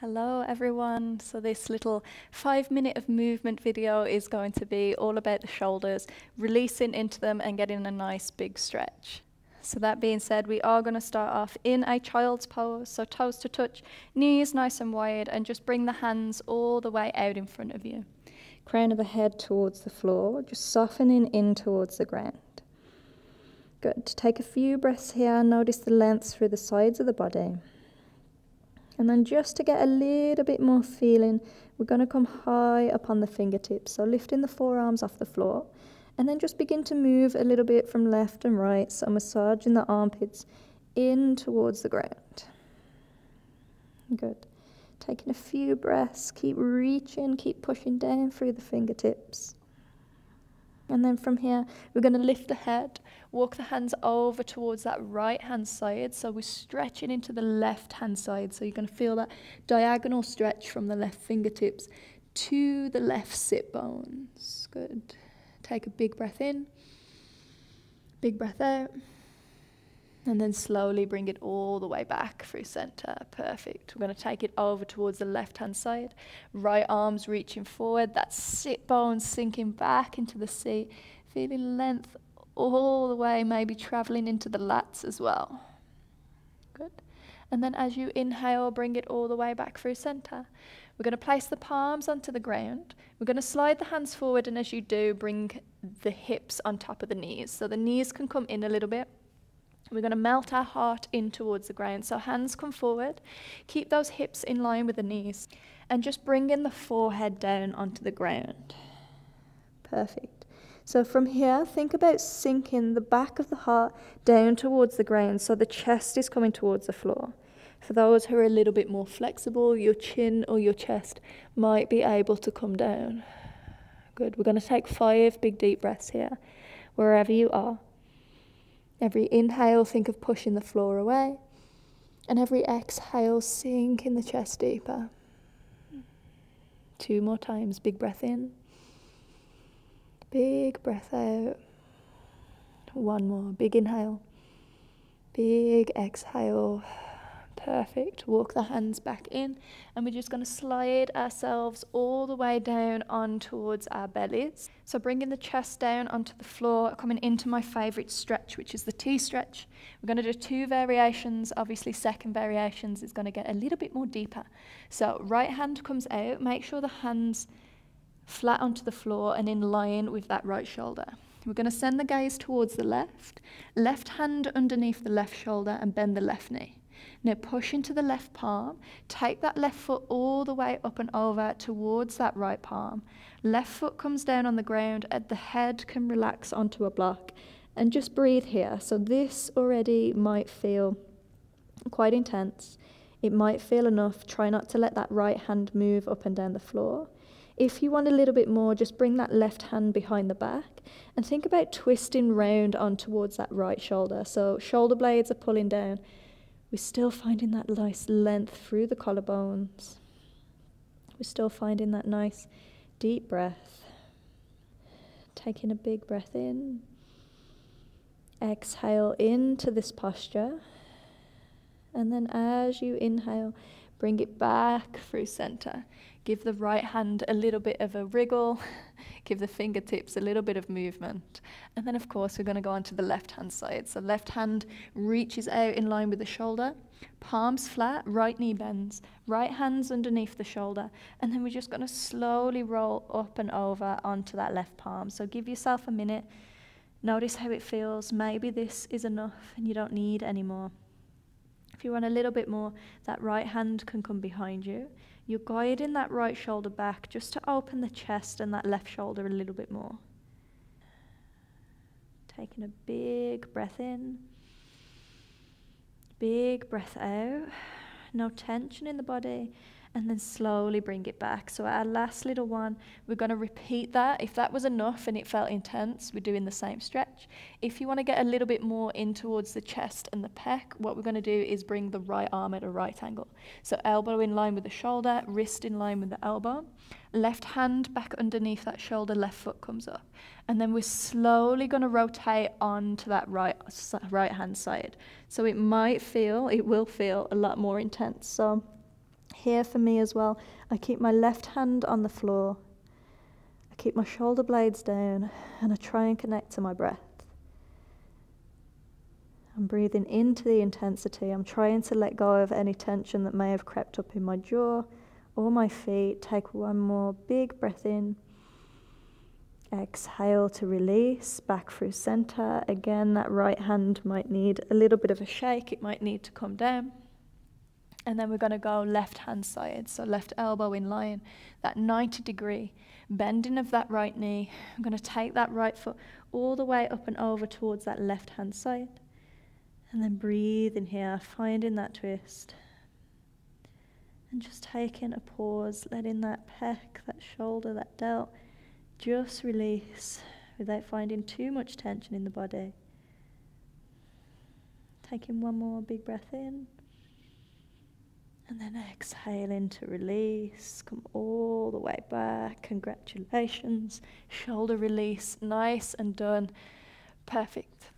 Hello everyone, so this little 5-minute of movement video is going to be all about the shoulders, releasing into them and getting a nice big stretch. So that being said, we are going to start off in a child's pose, so toes to touch, knees nice and wide, and just bring the hands all the way out in front of you. Crown of the head towards the floor, just softening in towards the ground. Good, take a few breaths here, notice the length through the sides of the body. And then just to get a little bit more feeling, we're going to come high up on the fingertips. So lifting the forearms off the floor. And then just begin to move a little bit from left and right. So massaging the armpits in towards the ground. Good. Taking a few breaths. Keep reaching, keep pushing down through the fingertips. And then from here, we're going to lift the head, walk the hands over towards that right hand side. So we're stretching into the left hand side. So you're going to feel that diagonal stretch from the left fingertips to the left sit bones. Good. Take a big breath in, big breath out. And then slowly bring it all the way back through center. Perfect. We're going to take it over towards the left-hand side. Right arms reaching forward. That sit bone sinking back into the seat. Feeling length all the way, maybe traveling into the lats as well. Good. And then as you inhale, bring it all the way back through center. We're going to place the palms onto the ground. We're going to slide the hands forward, and as you do, bring the hips on top of the knees. So the knees can come in a little bit. We're going to melt our heart in towards the ground. So hands come forward. Keep those hips in line with the knees. And just bring in the forehead down onto the ground. Perfect. So from here, think about sinking the back of the heart down towards the ground. So the chest is coming towards the floor. For those who are a little bit more flexible, your chin or your chest might be able to come down. Good. We're going to take 5 big deep breaths here, wherever you are. Every inhale, think of pushing the floor away. And every exhale, sink in the chest deeper. 2 more times. Big breath in. Big breath out. 1 more. Big inhale. Big exhale. Perfect. Walk the hands back in. And we're just going to slide ourselves all the way down on towards our bellies. So bringing the chest down onto the floor, coming into my favorite stretch, which is the T stretch. We're going to do 2 variations. Obviously, second variations is going to get a little bit more deeper. So right hand comes out. Make sure the hands flat onto the floor and in line with that right shoulder. We're going to send the gaze towards the left. Left hand underneath the left shoulder and bend the left knee. Now push into the left palm, take that left foot all the way up and over towards that right palm. Left foot comes down on the ground and the head can relax onto a block. And just breathe here. So this already might feel quite intense. It might feel enough. Try not to let that right hand move up and down the floor. If you want a little bit more, just bring that left hand behind the back and think about twisting round on towards that right shoulder. So shoulder blades are pulling down. We're still finding that nice length through the collarbones. We're still finding that nice deep breath. Taking a big breath in. Exhale into this posture. And then as you inhale, bring it back through center. Give the right hand a little bit of a wriggle. Give the fingertips a little bit of movement. And then, of course, we're going to go on to the left-hand side. So left hand reaches out in line with the shoulder. Palms flat, right knee bends. Right hand's underneath the shoulder. And then we're just going to slowly roll up and over onto that left palm. So give yourself a minute. Notice how it feels. Maybe this is enough and you don't need any more. If you want a little bit more, that right hand can come behind you. You're guiding that right shoulder back just to open the chest and that left shoulder a little bit more. Taking a big breath in. Big breath out. No tension in the body. And then slowly bring it back. So our last little one, we're going to repeat that. If that was enough and it felt intense, we're doing the same stretch. If you want to get a little bit more in towards the chest and the pec, what we're going to do is bring the right arm at a right angle. So elbow in line with the shoulder, wrist in line with the elbow. Left hand back underneath that shoulder, left foot comes up. And then we're slowly going to rotate onto that right hand side. So it will feel a lot more intense. So Here for me as well, I keep my left hand on the floor, I keep my shoulder blades down, and I try and connect to my breath. I'm breathing into the intensity. I'm trying to let go of any tension that may have crept up in my jaw or my feet. Take one more big breath in. Exhale to release, back through center. Again, that right hand might need a little bit of a shake. It might need to come down. And then we're going to go left hand side. So left elbow in lion, that 90-degree bending of that right knee. I'm going to take that right foot all the way up and over towards that left hand side. And then breathe in here, finding that twist. And just taking a pause, letting that pec, that shoulder, that delt, just release without finding too much tension in the body. Taking one more big breath in. And then exhaling to release. Come all the way back. Congratulations. Shoulder release. Nice and done. Perfect.